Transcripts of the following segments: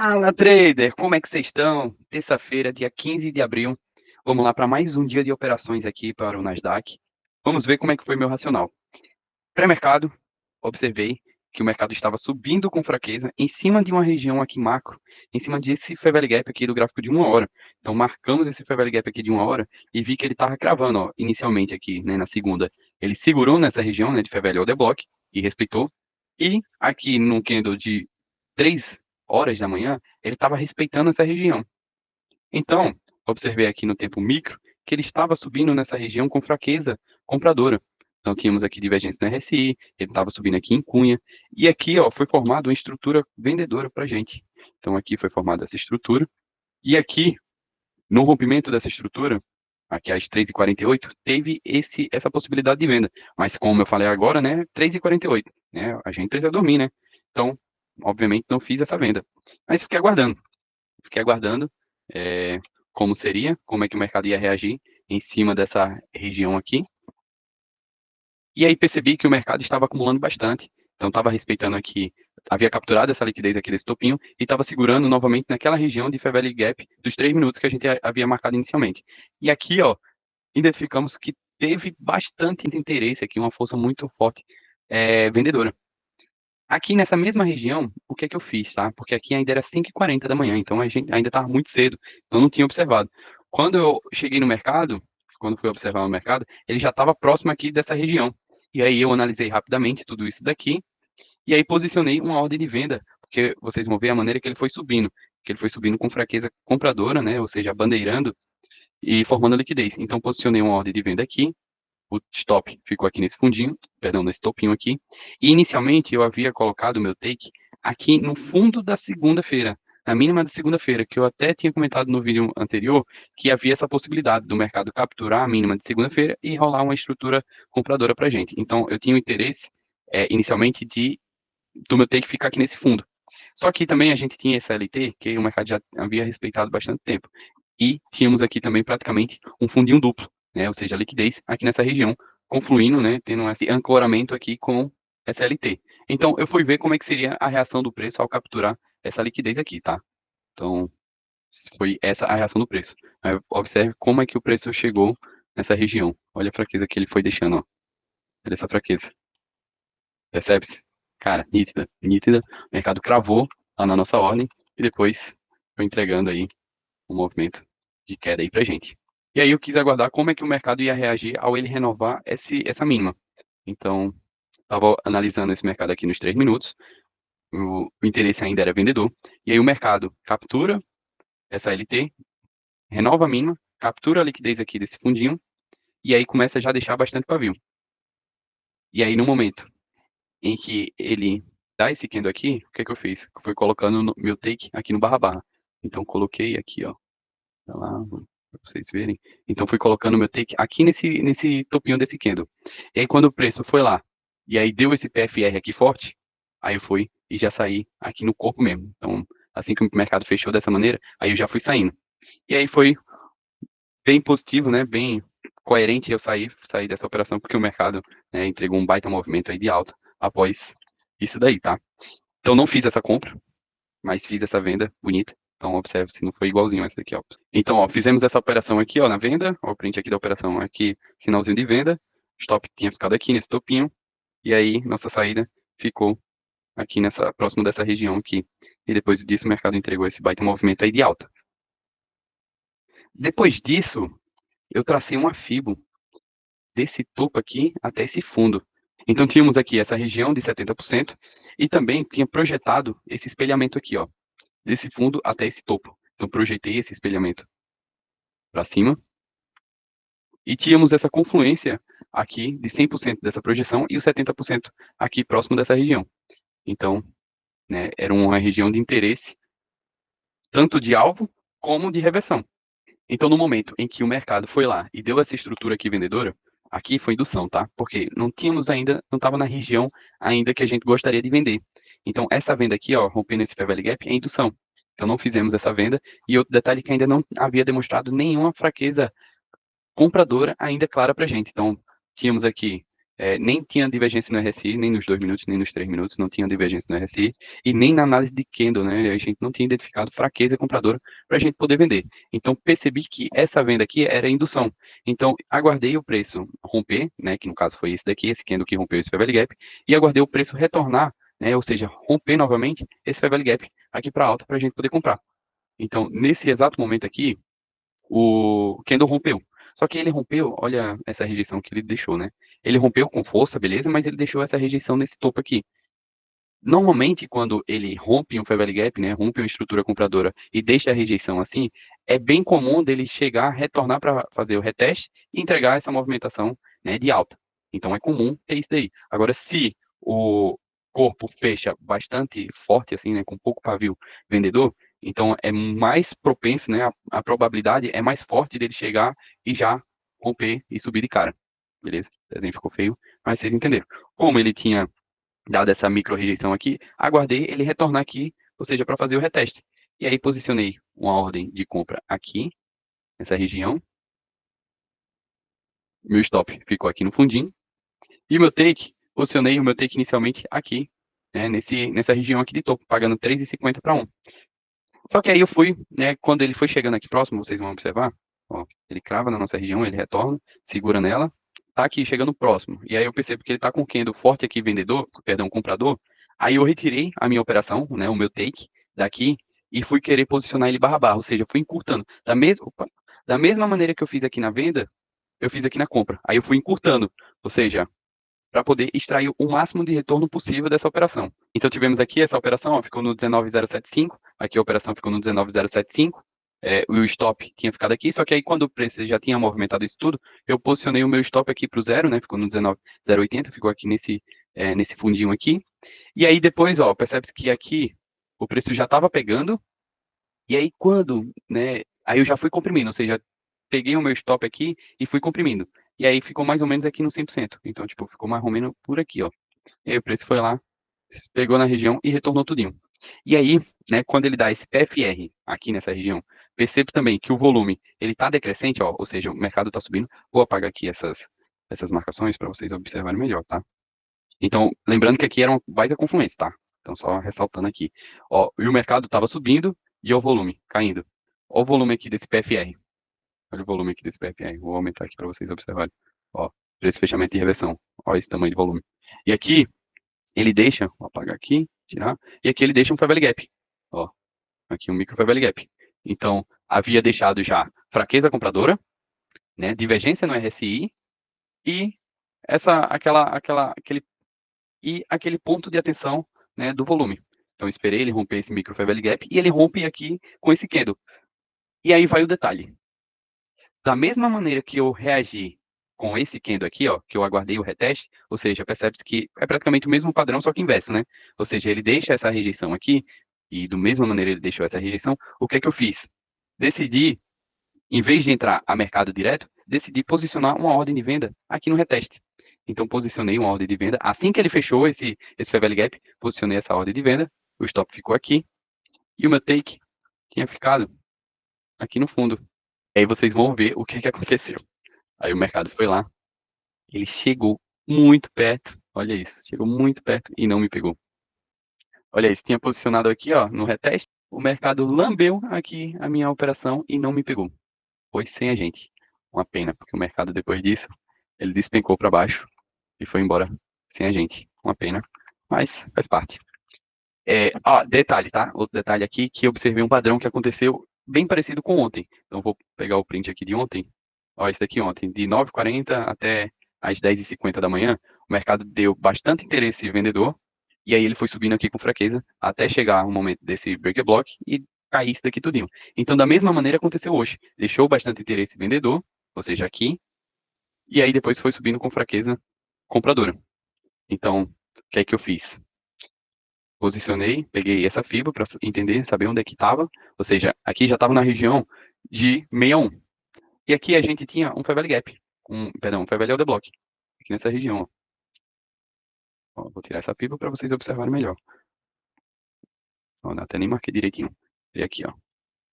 Fala, trader! Como é que vocês estão? Terça-feira, dia 15 de abril. Vamos lá para mais um dia de operações aqui para o Nasdaq. Vamos ver como é que foi meu racional. Pré-mercado, observei que o mercado estava subindo com fraqueza em cima de uma região aqui macro, em cima desse Fair Value Gap aqui do gráfico de uma hora. Então, marcamos esse Fair Value Gap aqui de uma hora e vi que ele estava cravando, ó, inicialmente aqui, né, na segunda. Ele segurou nessa região, né, de Fair Value Order Block e respeitou. E aqui no candle de 3 horas da manhã, ele estava respeitando essa região. Então, observei aqui no tempo micro que ele estava subindo nessa região com fraqueza compradora. Então, tínhamos aqui divergência no RSI, ele estava subindo aqui em Cunha, e aqui ó, foi formada uma estrutura vendedora para a gente. Então, aqui foi formada essa estrutura, e aqui, no rompimento dessa estrutura, aqui às 3h48, teve essa possibilidade de venda. Mas, como eu falei agora, né, 3h48, né, a gente precisa dormir, né? Então, obviamente, não fiz essa venda. Mas fiquei aguardando é, como seria, como é que o mercado ia reagir em cima dessa região aqui. E aí percebi que o mercado estava acumulando bastante. Então estava respeitando aqui, havia capturado essa liquidez aqui desse topinho e estava segurando novamente naquela região de Fair Value Gap dos 3 minutos que a gente havia marcado inicialmente. E aqui, ó, identificamos que teve bastante interesse aqui, uma força muito forte vendedora. Aqui nessa mesma região, o que é que eu fiz, tá? Porque aqui ainda era 5h40 da manhã, então a gente ainda estava muito cedo, então não tinha observado. Quando eu cheguei no mercado, quando fui observar o mercado, ele já estava próximo aqui dessa região. E aí eu analisei rapidamente tudo isso daqui, e aí posicionei uma ordem de venda, porque vocês vão ver a maneira que ele foi subindo, que ele foi subindo com fraqueza compradora, né? Ou seja, bandeirando e formando liquidez. Então posicionei uma ordem de venda aqui, o stop ficou aqui nesse fundinho, perdão, nesse topinho aqui. E inicialmente eu havia colocado o meu take aqui no fundo da segunda-feira, na mínima da segunda-feira, que eu até tinha comentado no vídeo anterior que havia essa possibilidade do mercado capturar a mínima de segunda-feira e rolar uma estrutura compradora para gente. Então eu tinha o interesse inicialmente do meu take ficar aqui nesse fundo. Só que também a gente tinha essa LT, que o mercado já havia respeitado bastante tempo. E tínhamos aqui também praticamente um fundinho duplo, né? Ou seja, a liquidez aqui nessa região, confluindo, né? Tendo esse ancoramento aqui com essa LT. Então, eu fui ver como é que seria a reação do preço ao capturar essa liquidez aqui, tá? Então, foi essa a reação do preço. Observe como é que o preço chegou nessa região. Olha a fraqueza que ele foi deixando, ó. Olha essa fraqueza. Percebe-se? Cara, nítida, nítida. O mercado cravou lá na nossa ordem e depois foi entregando aí um movimento de queda aí pra gente. E aí eu quis aguardar como é que o mercado ia reagir ao ele renovar essa mínima. Então, estava analisando esse mercado aqui nos 3 minutos, o interesse ainda era vendedor, e aí o mercado captura essa LT, renova a mínima, captura a liquidez aqui desse fundinho, e aí começa já a deixar bastante pavio. E aí no momento em que ele dá esse candle aqui, o que é que eu fiz? Foi colocando meu take aqui no barra barra. Então coloquei aqui, ó, tá lá, para vocês verem. Então fui colocando meu take aqui nesse topinho desse candle. E aí quando o preço foi lá, e aí deu esse PFR aqui forte, aí eu fui e já saí aqui no corpo mesmo. Então, assim que o mercado fechou dessa maneira, aí eu já fui saindo. E aí foi bem positivo, né? Bem coerente eu sair dessa operação, porque o mercado, né, entregou um baita movimento aí de alta após isso daí, tá? Então não fiz essa compra, mas fiz essa venda bonita. Então observe se não foi igualzinho essa daqui, ó. Então, ó, fizemos essa operação aqui, ó, na venda, ó, o print aqui da operação, aqui, sinalzinho de venda, stop tinha ficado aqui nesse topinho, e aí nossa saída ficou aqui próximo dessa região aqui. E depois disso o mercado entregou esse baita movimento aí de alta. Depois disso, eu tracei uma FIBO desse topo aqui até esse fundo. Então tínhamos aqui essa região de 70% e também tinha projetado esse espelhamento aqui, ó, desse fundo até esse topo. Então projetei esse espelhamento para cima e tínhamos essa confluência aqui de 100% dessa projeção e os 70% aqui próximo dessa região. Então, né, era uma região de interesse tanto de alvo como de reversão. Então, no momento em que o mercado foi lá e deu essa estrutura aqui vendedora, aqui foi indução, tá? Porque não tínhamos ainda, não estava na região ainda que a gente gostaria de vender. Então, essa venda aqui, ó, rompendo esse Fair Value Gap, é indução. Então, não fizemos essa venda. E outro detalhe que ainda não havia demonstrado nenhuma fraqueza compradora ainda clara para a gente. Então, tínhamos aqui nem tinha divergência no RSI, nem nos 2 minutos, nem nos 3 minutos, não tinha divergência no RSI, e nem na análise de candle, né? A gente não tinha identificado fraqueza compradora para a gente poder vender. Então, percebi que essa venda aqui era indução. Então, aguardei o preço romper, né? Que no caso foi esse daqui, esse candle que rompeu esse fair value gap, e aguardei o preço retornar, né? Ou seja, romper novamente esse fair value gap aqui para alta para a gente poder comprar. Então, nesse exato momento aqui, o candle rompeu. Só que ele rompeu, olha essa rejeição que ele deixou, né? Ele rompeu com força, beleza, mas ele deixou essa rejeição nesse topo aqui. Normalmente, quando ele rompe um fair value gap, né, rompe uma estrutura compradora e deixa a rejeição assim, é bem comum dele chegar, retornar para fazer o reteste e entregar essa movimentação, né, de alta. Então é comum ter isso daí. Agora, se o corpo fecha bastante forte, assim, né, com pouco pavio vendedor, então é mais propenso, né, a probabilidade é mais forte dele chegar e já romper e subir de cara. Beleza? O desenho ficou feio, mas vocês entenderam. Como ele tinha dada essa micro rejeição aqui, aguardei ele retornar aqui, ou seja, para fazer o reteste. E aí posicionei uma ordem de compra aqui, nessa região. Meu stop ficou aqui no fundinho. E meu take, posicionei o meu take inicialmente aqui, né, nessa região aqui de topo, pagando 3,50 para 1. Só que aí eu fui, né, quando ele foi chegando aqui próximo, vocês vão observar, ó, ele crava na nossa região, ele retorna, segura nela, tá aqui chegando próximo. E aí eu percebo que ele tá com o candle forte aqui, vendedor, perdão, comprador. Aí eu retirei a minha operação, né, o meu take daqui, e fui querer posicionar ele barra barra, ou seja, eu fui encurtando. Da mesma maneira que eu fiz aqui na venda, eu fiz aqui na compra. Aí eu fui encurtando, ou seja, para poder extrair o máximo de retorno possível dessa operação. Então tivemos aqui essa operação, ó, ficou no 19,075, aqui a operação ficou no 19,075, o stop tinha ficado aqui, só que aí quando o preço já tinha movimentado isso tudo, eu posicionei o meu stop aqui para o zero, né, ficou no 19,080, ficou aqui nesse fundinho aqui, e aí depois, ó, percebe-se que aqui o preço já estava pegando, e aí quando, né, aí eu já fui comprimindo, ou seja, peguei o meu stop aqui e fui comprimindo. E aí ficou mais ou menos aqui no 100%. Então, tipo, ficou mais ou menos por aqui, ó. E aí o preço foi lá, pegou na região e retornou tudinho. E aí, né, quando ele dá esse PFR aqui nessa região, percebo também que o volume, ele tá decrescente, ó, ou seja, o mercado tá subindo. Vou apagar aqui essas marcações para vocês observarem melhor, tá? Então, lembrando que aqui era uma baita confluência, tá? Então, só ressaltando aqui. Ó, e o mercado estava subindo e o volume caindo. Ó o volume aqui desse PFR. Olha o volume aqui desse PFR. Vou aumentar aqui para vocês observarem. Ó, preço, fechamento e reversão. Ó esse tamanho de volume. E aqui, ele deixa, vou apagar aqui, tirar, e aqui ele deixa um fair value gap. Ó, aqui um micro fair value gap. Então, havia deixado já fraqueza compradora, né, divergência no RSI e aquele ponto de atenção, né, do volume. Então, eu esperei ele romper esse micro fair value gap e ele rompe aqui com esse candle. E aí vai o detalhe. Da mesma maneira que eu reagi com esse candle aqui, ó, que eu aguardei o reteste, ou seja, percebe-se que é praticamente o mesmo padrão, só que inverso, né? Ou seja, ele deixa essa rejeição aqui, e da mesma maneira ele deixou essa rejeição, o que é que eu fiz? Decidi, em vez de entrar a mercado direto, decidi posicionar uma ordem de venda aqui no reteste. Então, posicionei uma ordem de venda. Assim que ele fechou esse fair value gap, posicionei essa ordem de venda, o stop ficou aqui, e o meu take tinha ficado aqui no fundo. E aí vocês vão ver o que, que aconteceu. Aí o mercado foi lá, ele chegou muito perto, olha isso, chegou muito perto e não me pegou. Olha isso, tinha posicionado aqui, ó, no reteste, o mercado lambeu aqui a minha operação e não me pegou. Foi sem a gente. Uma pena, porque o mercado depois disso, ele despencou para baixo e foi embora sem a gente. Uma pena, mas faz parte. Detalhe, tá? Outro detalhe aqui, que eu observei um padrão que aconteceu bem parecido com ontem. Então, vou pegar o print aqui de ontem. Ó, esse daqui ontem, de 9h40 até às 10h50 da manhã, o mercado deu bastante interesse vendedor, e aí ele foi subindo aqui com fraqueza, até chegar o momento desse break block e cair isso daqui tudinho. Então, da mesma maneira aconteceu hoje. Deixou bastante interesse vendedor, ou seja, aqui, e aí depois foi subindo com fraqueza compradora. Então, o que é que eu fiz? Posicionei, peguei essa fibra para entender, saber onde é que estava, ou seja, aqui já estava na região de 61. E aqui a gente tinha um fair value gap, um fair value order block, aqui nessa região. Ó, vou tirar essa fibra para vocês observarem melhor. Ó, até nem marquei direitinho. E aqui, ó.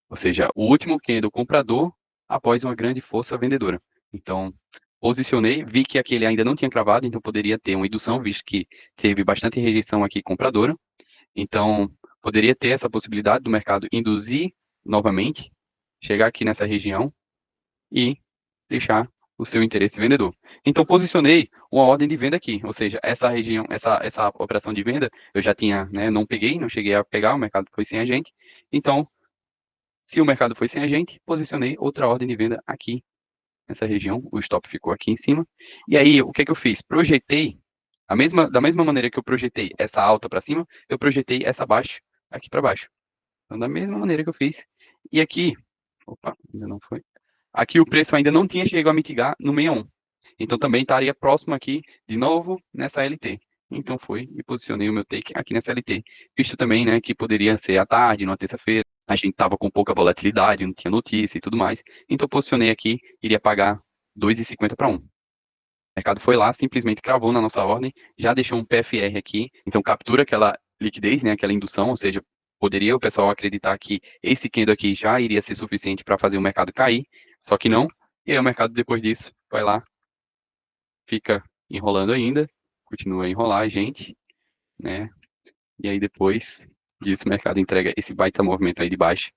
Ou seja, o último candle comprador após uma grande força vendedora. Então, posicionei, vi que aquele ainda não tinha cravado, então poderia ter uma indução, visto que teve bastante rejeição aqui compradora. Então, poderia ter essa possibilidade do mercado induzir novamente, chegar aqui nessa região e deixar o seu interesse vendedor. Então, posicionei uma ordem de venda aqui, ou seja, essa região, essa operação de venda, eu já tinha, né, não peguei, não cheguei a pegar, o mercado foi sem agente. Então, se o mercado foi sem agente, posicionei outra ordem de venda aqui nessa região, o stop ficou aqui em cima. E aí, o que é que eu fiz? Projetei, da mesma maneira que eu projetei essa alta para cima, eu projetei essa baixa aqui para baixo. Então, da mesma maneira que eu fiz. E aqui, opa, ainda não foi. Aqui o preço ainda não tinha chegado a mitigar no 61. Então também estaria próximo aqui, de novo, nessa LT. Então foi e posicionei o meu take aqui nessa LT. Visto também, né, que poderia ser à tarde, numa terça-feira. A gente estava com pouca volatilidade, não tinha notícia e tudo mais. Então posicionei aqui, iria pagar 2,50 para 1. O mercado foi lá, simplesmente cravou na nossa ordem, já deixou um PFR aqui, então captura aquela liquidez, né, aquela indução, ou seja, poderia o pessoal acreditar que esse candle aqui já iria ser suficiente para fazer o mercado cair, só que não. E aí o mercado depois disso vai lá, fica enrolando ainda, continua a enrolar a gente, né? E aí depois disso o mercado entrega esse baita movimento aí de baixo.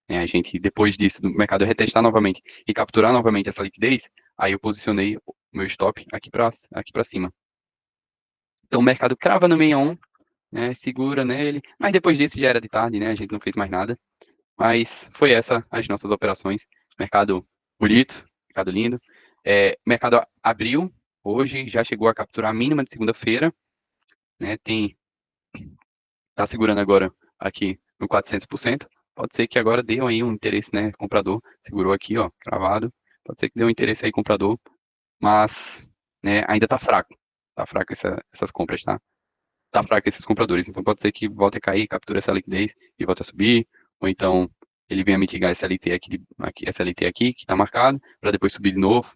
Né? A gente, depois disso, do mercado retestar novamente e capturar novamente essa liquidez, aí eu posicionei o meu stop aqui para cima. Então o mercado crava no 61, né? Segura nele, mas depois disso já era de tarde, né? A gente não fez mais nada. Mas foi essa as nossas operações. Mercado bonito, mercado lindo. Mercado abriu hoje, já chegou a capturar a mínima de segunda-feira, né? Tá segurando agora aqui no 400%. Pode ser que agora dê aí um interesse, né? Comprador segurou aqui, ó, cravado. Pode ser que dê um interesse aí comprador, mas, né? Ainda tá fraco. Tá fraco essas compras, tá? Tá fraco esses compradores. Então pode ser que volte a cair, capture essa liquidez e volte a subir, ou então ele venha mitigar essa LT essa LT aqui que está marcado, para depois subir de novo.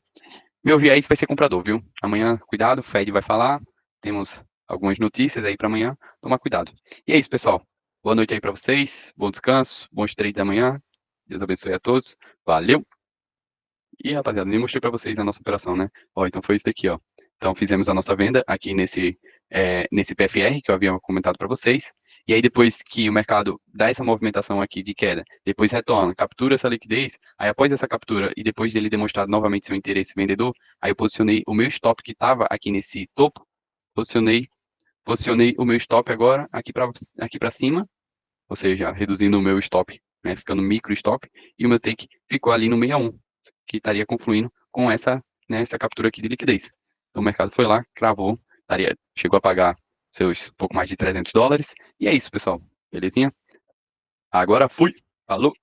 Meu viés vai ser comprador, viu? Amanhã, cuidado, o Fed vai falar, temos algumas notícias aí para amanhã, tomar cuidado. E é isso, pessoal. Boa noite aí para vocês, bom descanso, bons trades amanhã. Deus abençoe a todos. Valeu! E, rapaziada, nem mostrei para vocês a nossa operação, né? Ó, então foi isso daqui, ó. Então fizemos a nossa venda aqui nesse PFR que eu havia comentado para vocês. E aí depois que o mercado dá essa movimentação aqui de queda, depois retorna, captura essa liquidez, aí após essa captura e depois dele demonstrar novamente seu interesse vendedor, aí eu posicionei o meu stop que estava aqui nesse topo, posicionei o meu stop agora aqui para cima, ou seja, reduzindo o meu stop, né, ficando micro stop, e o meu take ficou ali no 61, que estaria confluindo com essa captura aqui de liquidez. Então o mercado foi lá, cravou, chegou a pagar seus pouco mais de $300, e é isso, pessoal. Belezinha? Agora fui! Falou!